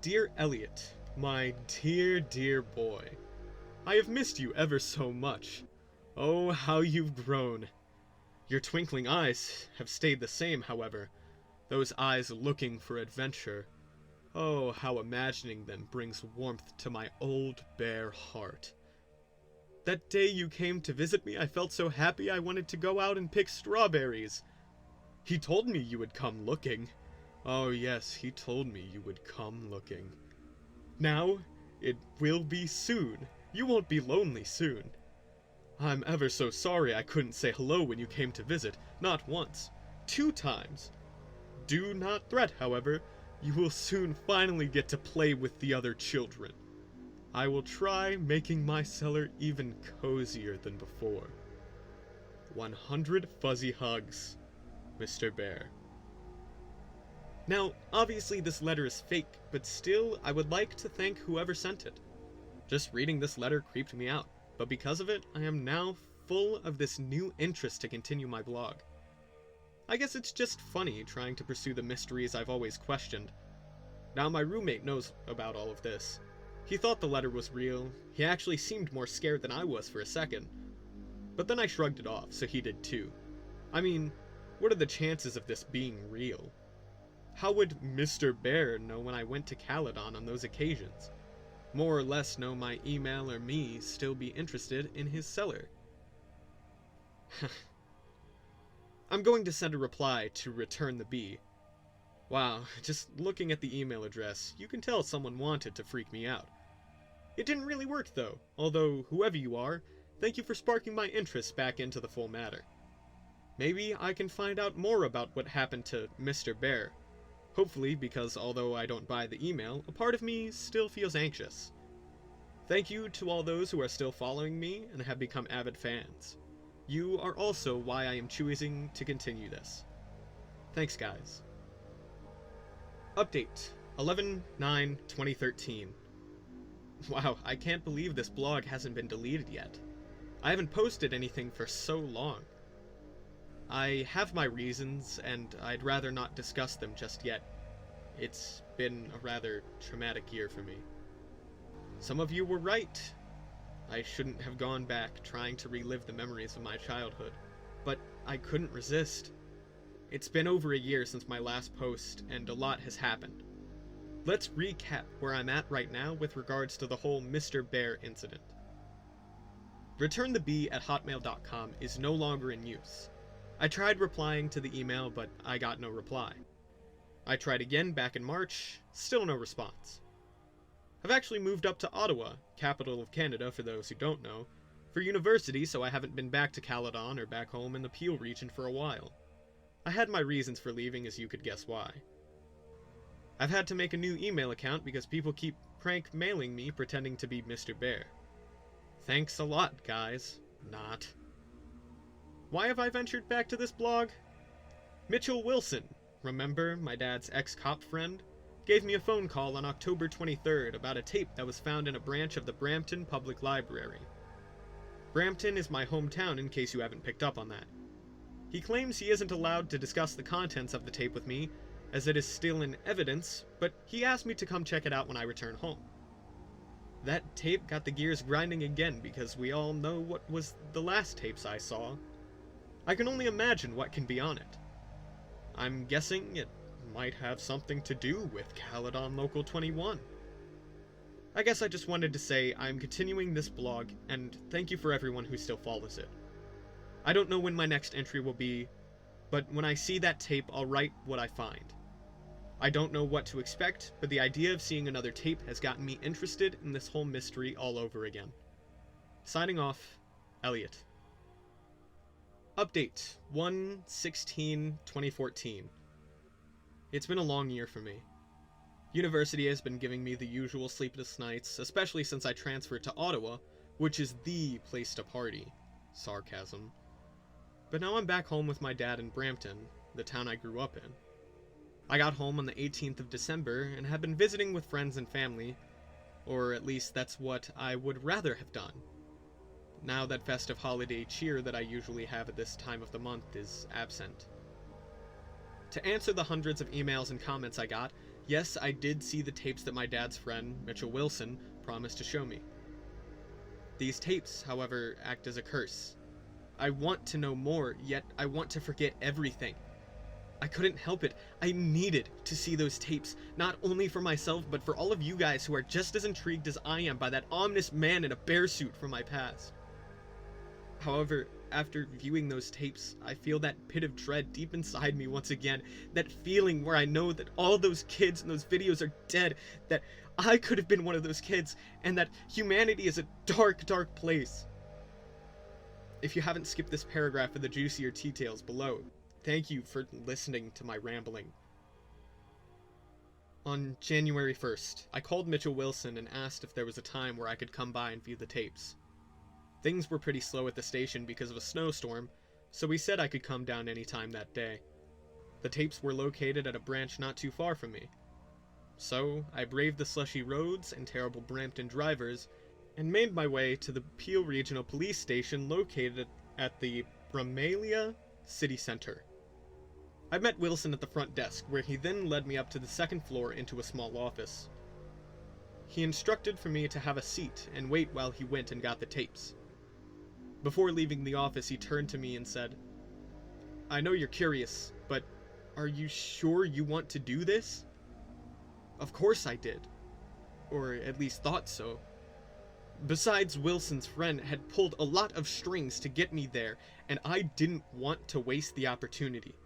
Dear Elliot, my dear, dear boy, I have missed you ever so much. Oh, how you've grown. Your twinkling eyes have stayed the same, however. Those eyes looking for adventure. Oh, how imagining them brings warmth to my old bare heart. That day you came to visit me, I felt so happy I wanted to go out and pick strawberries. He told me you would come looking. Oh yes, he told me you would come looking. Now, it will be soon. You won't be lonely soon. I'm ever so sorry I couldn't say hello when you came to visit, not once, 2 times. Do not fret, however, you will soon finally get to play with the other children. I will try making my cellar even cozier than before. 100 fuzzy hugs, Mr. Bear. Now, obviously this letter is fake, but still, I would like to thank whoever sent it. Just reading this letter creeped me out, but because of it, I am now full of this new interest to continue my blog. I guess it's just funny trying to pursue the mysteries I've always questioned. Now my roommate knows about all of this. He thought the letter was real. He actually seemed more scared than I was for a second. But then I shrugged it off, so he did too. I mean, what are the chances of this being real? How would Mr. Bear know when I went to Caledon on those occasions? More or less know my email or me still be interested in his cellar. I'm going to send a reply to return the bee. Wow, just looking at the email address, you can tell someone wanted to freak me out. It didn't really work though, although whoever you are, thank you for sparking my interest back into the full matter. Maybe I can find out more about what happened to Mr. Bear. Hopefully, because although I don't buy the email, a part of me still feels anxious. Thank you to all those who are still following me and have become avid fans. You are also why I am choosing to continue this. Thanks, guys. Update 11/9/2013. Wow, I can't believe this blog hasn't been deleted yet. I haven't posted anything for so long. I have my reasons, and I'd rather not discuss them just yet. It's been a rather traumatic year for me. Some of you were right. I shouldn't have gone back trying to relive the memories of my childhood, but I couldn't resist. It's been over a year since my last post, and a lot has happened. Let's recap where I'm at right now with regards to the whole Mr. Bear incident. returnthebee@hotmail.com is no longer in use. I tried replying to the email, but I got no reply. I tried again back in March, still no response. I've actually moved up to Ottawa, capital of Canada for those who don't know, for university, so I haven't been back to Caledon or back home in the Peel region for a while. I had my reasons for leaving, as you could guess why. I've had to make a new email account because people keep prank mailing me pretending to be Mr. Bear. Thanks a lot, guys. Not. Why have I ventured back to this blog? Mitchell Wilson, remember, my dad's ex-cop friend, gave me a phone call on October 23rd about a tape that was found in a branch of the Brampton Public Library. Brampton is my hometown, in case you haven't picked up on that. He claims he isn't allowed to discuss the contents of the tape with me, as it is still in evidence, but he asked me to come check it out when I return home. That tape got the gears grinding again, because we all know what was the last tapes I saw. I can only imagine what can be on it. I'm guessing it might have something to do with Caledon Local 21. I guess I just wanted to say I'm continuing this blog, and thank you for everyone who still follows it. I don't know when my next entry will be, but when I see that tape, I'll write what I find. I don't know what to expect, but the idea of seeing another tape has gotten me interested in this whole mystery all over again. Signing off, Elliot. Update 1/16/2014. It's been a long year for me. University has been giving me the usual sleepless nights, especially since I transferred to Ottawa, which is the place to party. Sarcasm. But now I'm back home with my dad in Brampton, the town I grew up in. I got home on the 18th of December and have been visiting with friends and family, or at least that's what I would rather have done. Now that festive holiday cheer that I usually have at this time of the month is absent. To answer the hundreds of emails and comments I got, yes, I did see the tapes that my dad's friend, Mitchell Wilson, promised to show me. These tapes, however, act as a curse. I want to know more, yet I want to forget everything. I couldn't help it. I needed to see those tapes, not only for myself, but for all of you guys who are just as intrigued as I am by that ominous man in a bear suit from my past. However, after viewing those tapes, I feel that pit of dread deep inside me once again, that feeling where I know that all those kids in those videos are dead, that I could have been one of those kids, and that humanity is a dark, dark place. If you haven't skipped this paragraph for the juicier details below, thank you for listening to my rambling. On January 1st, I called Mitchell Wilson and asked if there was a time where I could come by and view the tapes. Things were pretty slow at the station because of a snowstorm, so he said I could come down any time that day. The tapes were located at a branch not too far from me. So, I braved the slushy roads and terrible Brampton drivers, and made my way to the Peel Regional Police Station located at the Bramalea City Center. I met Wilson at the front desk, where he then led me up to the second floor into a small office. He instructed for me to have a seat and wait while he went and got the tapes. Before leaving the office, he turned to me and said, "I know you're curious, but are you sure you want to do this?" Of course I did. Or at least thought so. Besides, Wilson's friend had pulled a lot of strings to get me there, and I didn't want to waste the opportunity.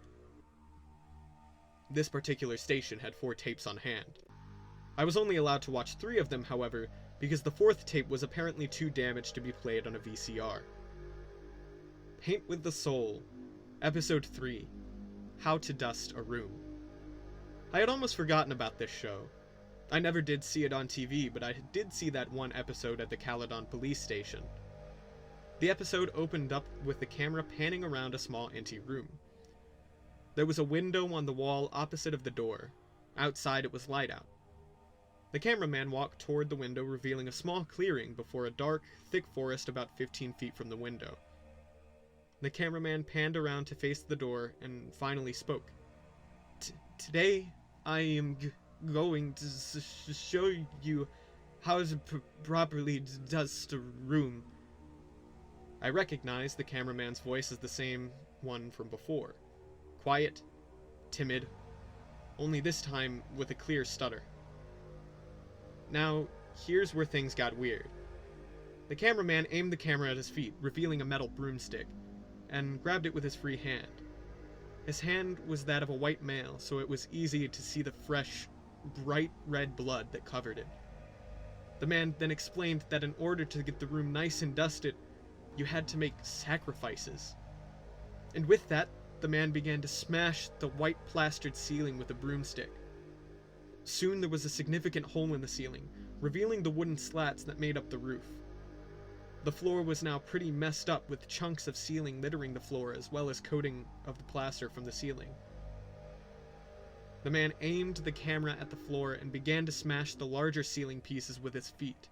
This particular station had 4 tapes on hand. I was only allowed to watch 3 of them, however, because the 4th tape was apparently too damaged to be played on a VCR. Paint with the Soul, Episode 3, How to Dust a Room. I had almost forgotten about this show. I never did see it on TV, but I did see that one episode at the Caledon police station. The episode opened up with the camera panning around a small empty room. There was a window on the wall opposite of the door, Outside it was light out. The cameraman walked toward the window, revealing a small clearing before a dark, thick forest about 15 feet from the window. The cameraman panned around to face the door and finally spoke. Today, I am going to show you how to properly dust a room. I recognized the cameraman's voice as the same one from before. Quiet, timid, only this time with a clear stutter. Now, here's where things got weird. The cameraman aimed the camera at his feet, revealing a metal broomstick, and grabbed it with his free hand. His hand was that of a white male, so it was easy to see the fresh, bright red blood that covered it. The man then explained that in order to get the room nice and dusted, you had to make sacrifices. And with that, the man began to smash the white plastered ceiling with a broomstick. Soon there was a significant hole in the ceiling, revealing the wooden slats that made up the roof. The floor was now pretty messed up, with chunks of ceiling littering the floor as well as coating of the plaster from the ceiling. The man aimed the camera at the floor and began to smash the larger ceiling pieces with his feet.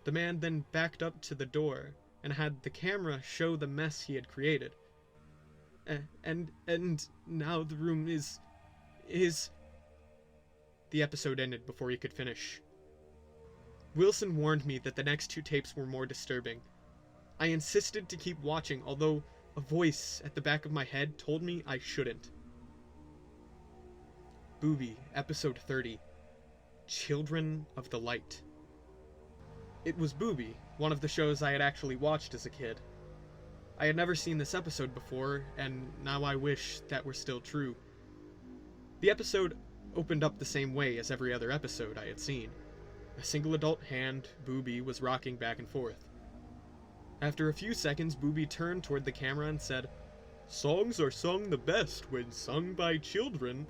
The man then backed up to the door and had the camera show the mess he had created. And now the room is... The episode ended before he could finish. Wilson warned me that the next two tapes were more disturbing. I insisted to keep watching, although a voice at the back of my head told me I shouldn't. Booby, Episode 30. Children of the Light. It was Booby, one of the shows I had actually watched as a kid. I had never seen this episode before, and now I wish that were still true. The episode opened up the same way as every other episode I had seen. A single adult hand, Booby, was rocking back and forth. After a few seconds, Booby turned toward the camera and said, "Songs are sung the best when sung by children."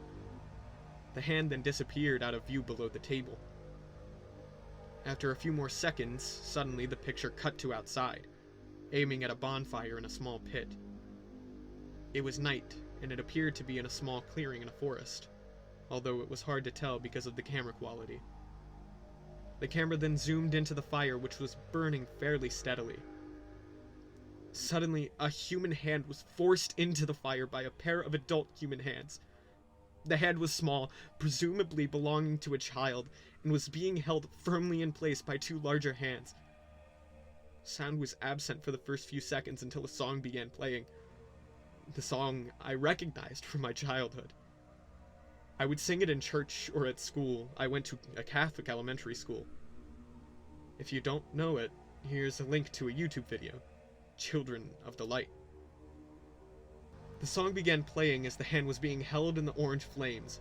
The hand then disappeared out of view below the table. After a few more seconds, suddenly the picture cut to outside, aiming at a bonfire in a small pit. It was night, and it appeared to be in a small clearing in a forest, although it was hard to tell because of the camera quality. The camera then zoomed into the fire, which was burning fairly steadily. Suddenly, a human hand was forced into the fire by a pair of adult human hands. The hand was small, presumably belonging to a child, and was being held firmly in place by two larger hands. Sound was absent for the first few seconds until a song began playing. The song I recognized from my childhood. I would sing it in church or at school. I went to a Catholic elementary school. If you don't know it, here's a link to a YouTube video. Children of the Light. The song began playing as the hand was being held in the orange flames.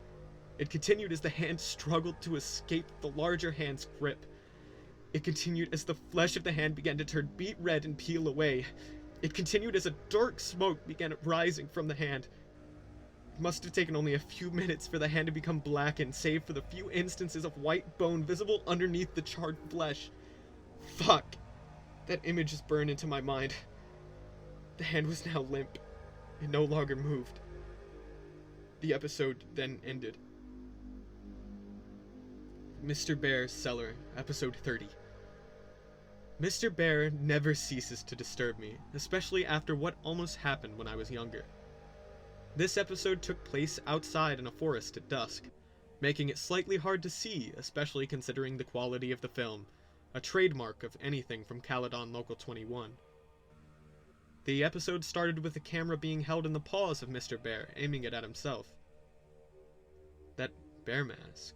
It continued as the hand struggled to escape the larger hand's grip. It continued as the flesh of the hand began to turn beet red and peel away. It continued as a dark smoke began rising from the hand. It must have taken only a few minutes for the hand to become blackened, save for the few instances of white bone visible underneath the charred flesh. Fuck. That image is burned into my mind. The hand was now limp. It no longer moved. The episode then ended. Mr. Bear's Cellar, Episode 30. Mr. Bear never ceases to disturb me, especially after what almost happened when I was younger. This episode took place outside in a forest at dusk, making it slightly hard to see, especially considering the quality of the film, a trademark of anything from Caledon Local 21. The episode started with the camera being held in the paws of Mr. Bear, aiming it at himself. That bear mask.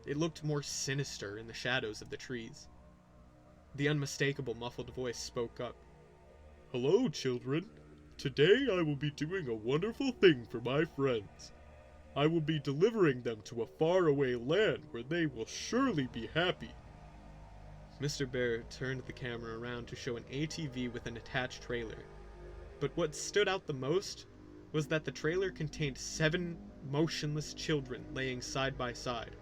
It looked more sinister in the shadows of the trees. The unmistakable muffled voice spoke up. "Hello, children. Today I will be doing a wonderful thing for my friends. I will be delivering them to a faraway land where they will surely be happy." Mr. Bear turned the camera around to show an ATV with an attached trailer. But what stood out the most was that the trailer contained 7 motionless children laying side by side.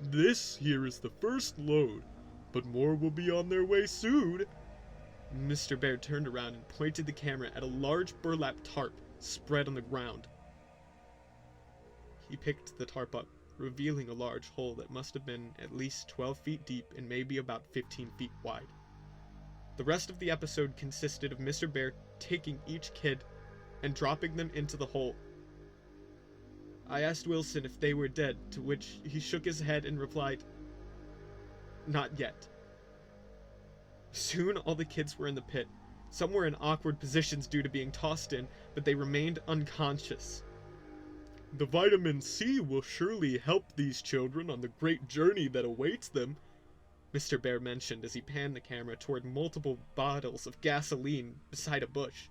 This here is the first load, but more will be on their way soon." Mr. Bear turned around and pointed the camera at a large burlap tarp spread on the ground. He picked the tarp up revealing a large hole that must have been at least 12 feet deep and maybe about 15 feet wide. The rest of the episode consisted of Mr. Bear taking each kid and dropping them into the hole. I asked Wilson if they were dead, to which he shook his head and replied, "Not yet." Soon all the kids were in the pit. Some were in awkward positions due to being tossed in, but they remained unconscious. The vitamin C will surely help these children on the great journey that awaits them, Mr. Bear mentioned as he panned the camera toward multiple bottles of gasoline beside a bush.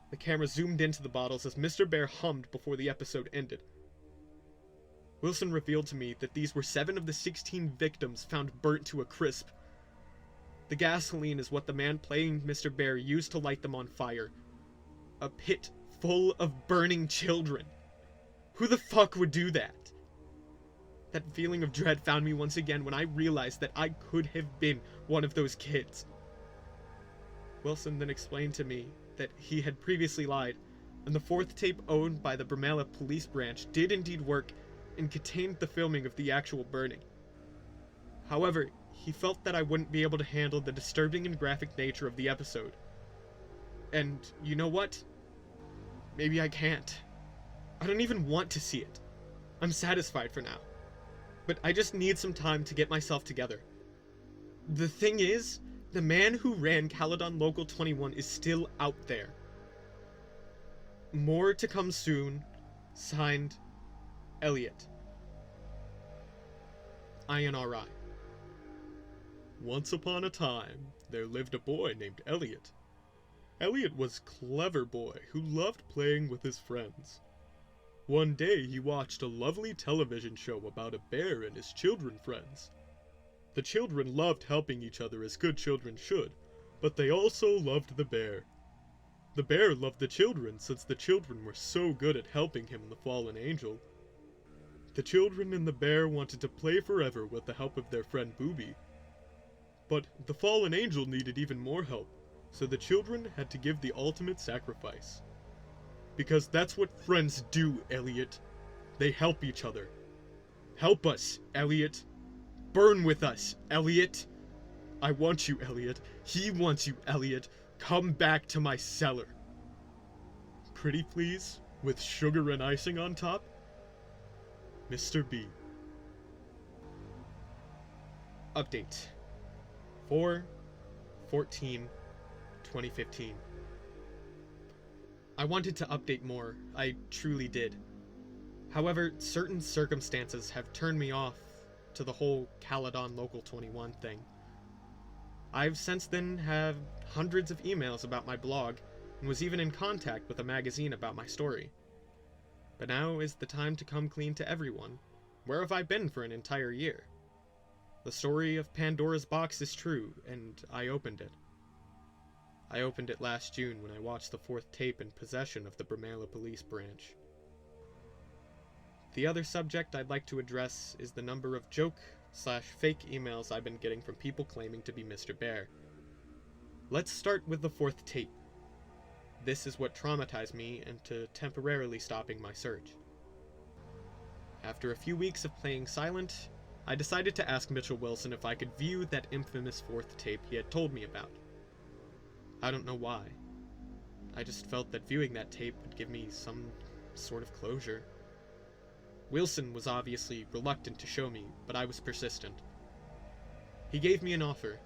The camera zoomed into the bottles as Mr. Bear hummed before the episode ended. Wilson revealed to me that these were 7 of the 16 victims found burnt to a crisp. The gasoline is what the man playing Mr. Bear used to light them on fire. A pit full of burning children. Who the fuck would do that? That feeling of dread found me once again when I realized that I could have been one of those kids. Wilson then explained to me that he had previously lied, and the 4th tape owned by the Bromella Police Branch did indeed work and contained the filming of the actual burning. However, he felt that I wouldn't be able to handle the disturbing and graphic nature of the episode. And you know what? Maybe I can't. I don't even want to see it. I'm satisfied for now. But I just need some time to get myself together. The thing is, the man who ran Caledon Local 21 is still out there. More to come soon. Signed, Elliot. INRI. Once upon a time, there lived a boy named Elliot. Elliot was a clever boy who loved playing with his friends. One day he watched a lovely television show about a bear and his children friends. The children loved helping each other as good children should, but they also loved the bear. The bear loved the children since the children were so good at helping him, the fallen angel. The children and the bear wanted to play forever with the help of their friend Booby. But the fallen angel needed even more help, so the children had to give the ultimate sacrifice. Because that's what friends do, Elliot. They help each other. Help us, Elliot. Burn with us, Elliot. I want you, Elliot. He wants you, Elliot. Come back to my cellar. Pretty please, with sugar and icing on top? Mr. B. Update. 4/14/2015. I wanted to update more, I truly did. However, certain circumstances have turned me off to the whole Caledon Local 21 thing. I've since then had hundreds of emails about my blog, and was even in contact with a magazine about my story. But now is the time to come clean to everyone. Where have I been for an entire year? The story of Pandora's box is true, and I opened it. I opened it last June when I watched the 4th tape in possession of the Bromella Police Branch. The other subject I'd like to address is the number of joke/fake emails I've been getting from people claiming to be Mr. Bear. Let's start with the 4th tape. This is what traumatized me into temporarily stopping my search. After a few weeks of playing silent, I decided to ask Mitchell Wilson if I could view that infamous 4th tape he had told me about. I don't know why. I just felt that viewing that tape would give me some sort of closure. Wilson was obviously reluctant to show me, but I was persistent. He gave me an offer.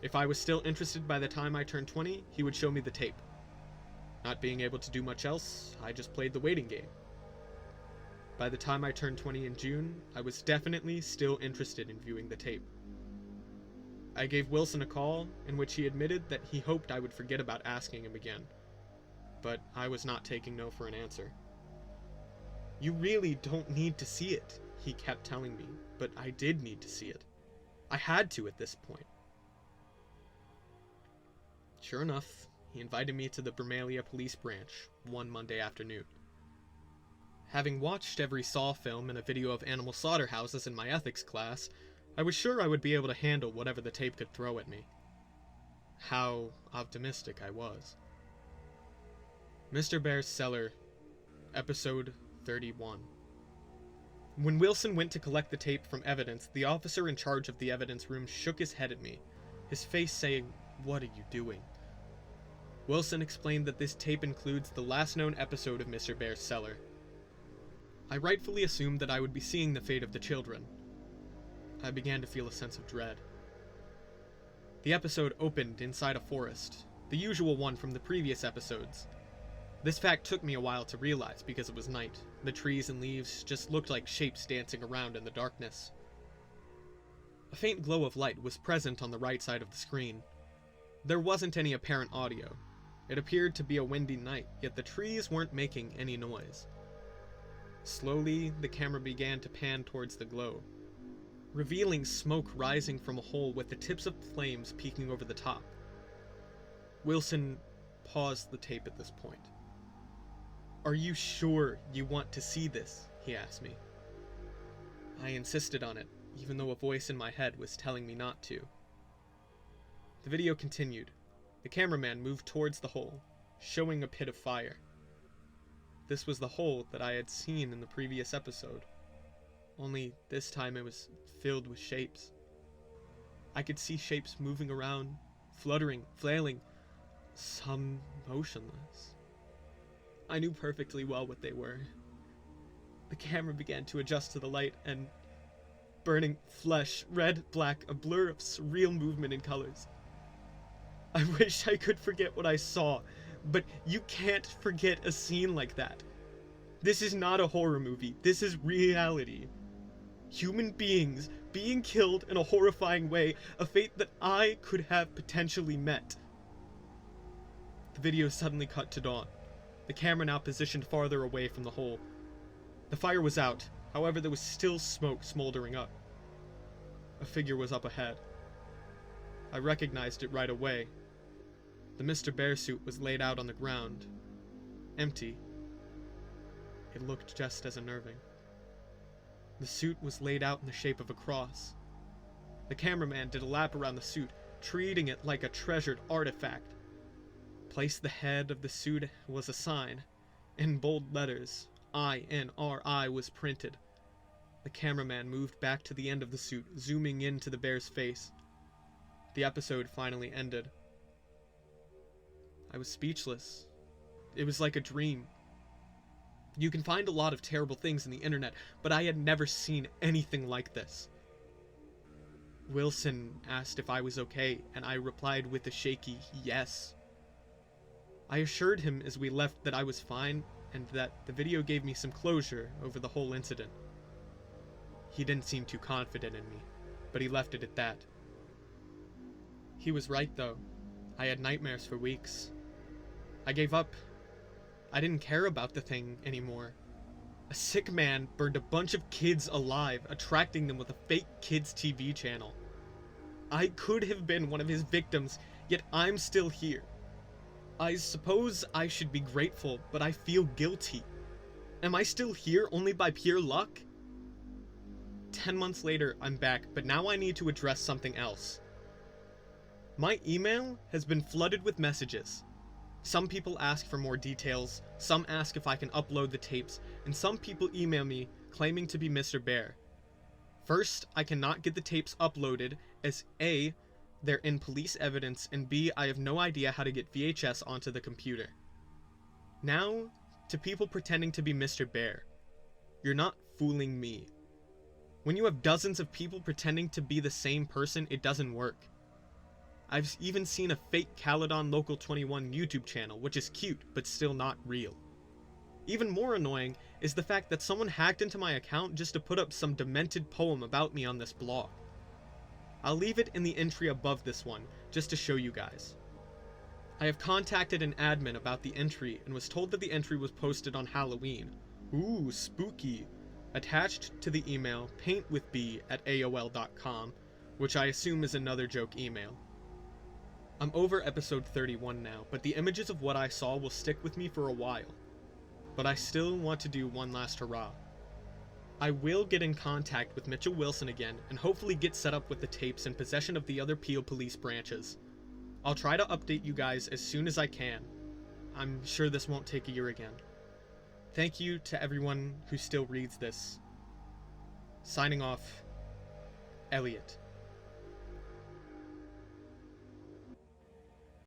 If I was still interested by the time I turned 20, he would show me the tape. Not being able to do much else, I just played the waiting game. By the time I turned 20 in June, I was definitely still interested in viewing the tape. I gave Wilson a call, in which he admitted that he hoped I would forget about asking him again. But I was not taking no for an answer. You really don't need to see it, he kept telling me, but I did need to see it. I had to at this point. Sure enough, he invited me to the Bromella Police Branch one Monday afternoon. Having watched every Saw film and a video of animal slaughterhouses in my ethics class, I was sure I would be able to handle whatever the tape could throw at me. How optimistic I was. Mr. Bear's Cellar, Episode 31. When Wilson went to collect the tape from evidence, the officer in charge of the evidence room shook his head at me, his face saying, "What are you doing?" Wilson explained that this tape includes the last known episode of Mr. Bear's cellar. I rightfully assumed that I would be seeing the fate of the children. I began to feel a sense of dread. The episode opened inside a forest, the usual one from the previous episodes. This fact took me a while to realize because it was night. The trees and leaves just looked like shapes dancing around in the darkness. A faint glow of light was present on the right side of the screen. There wasn't any apparent audio. It appeared to be a windy night, yet the trees weren't making any noise. Slowly, the camera began to pan towards the glow, revealing smoke rising from a hole with the tips of flames peeking over the top. Wilson paused the tape at this point. "Are you sure you want to see this?" he asked me. I insisted on it, even though a voice in my head was telling me not to. The video continued. The cameraman moved towards the hole, showing a pit of fire. This was the hole that I had seen in the previous episode, only this time it was filled with shapes. I could see shapes moving around, fluttering, flailing, some motionless. I knew perfectly well what they were. The camera began to adjust to the light, and burning flesh, red, black, a blur of surreal movement and colors. I wish I could forget what I saw, but you can't forget a scene like that. This is not a horror movie, this is reality. Human beings being killed in a horrifying way, a fate that I could have potentially met. The video suddenly cut to dawn, the camera now positioned farther away from the hole. The fire was out, however there was still smoke smoldering up. A figure was up ahead. I recognized it right away. The Mr. Bear suit was laid out on the ground, empty. It looked just as unnerving. The suit was laid out in the shape of a cross. The cameraman did a lap around the suit, treating it like a treasured artifact. Placed the head of the suit was a sign. In bold letters, INRI was printed. The cameraman moved back to the end of the suit, zooming into the bear's face. The episode finally ended. I was speechless. It was like a dream. You can find a lot of terrible things on the internet, but I had never seen anything like this. Wilson asked if I was okay, and I replied with a shaky yes. I assured him as we left that I was fine, and that the video gave me some closure over the whole incident. He didn't seem too confident in me, but he left it at that. He was right though. I had nightmares for weeks. I gave up. I didn't care about the thing anymore. A sick man burned a bunch of kids alive, attracting them with a fake kids TV channel. I could have been one of his victims, yet I'm still here. I suppose I should be grateful, but I feel guilty. Am I still here only by pure luck? 10 months later, I'm back, but now I need to address something else. My email has been flooded with messages. Some people ask for more details, some ask if I can upload the tapes, and some people email me claiming to be Mr. Bear. First, I cannot get the tapes uploaded as A, they're in police evidence, and B, I have no idea how to get VHS onto the computer. Now, to people pretending to be Mr. Bear. You're not fooling me. When you have dozens of people pretending to be the same person, it doesn't work. I've even seen a fake Caledon Local 21 YouTube channel, which is cute, but still not real. Even more annoying is the fact that someone hacked into my account just to put up some demented poem about me on this blog. I'll leave it in the entry above this one, just to show you guys. I have contacted an admin about the entry and was told that the entry was posted on Halloween. Ooh, spooky. Attached to the email, paintwithb@aol.com, which I assume is another joke email. I'm over episode 31 now, but the images of what I saw will stick with me for a while. But I still want to do one last hurrah. I will get in contact with Mitchell Wilson again, and hopefully get set up with the tapes in possession of the other Peel police branches. I'll try to update you guys as soon as I can. I'm sure this won't take a year again. Thank you to everyone who still reads this. Signing off, Elliot.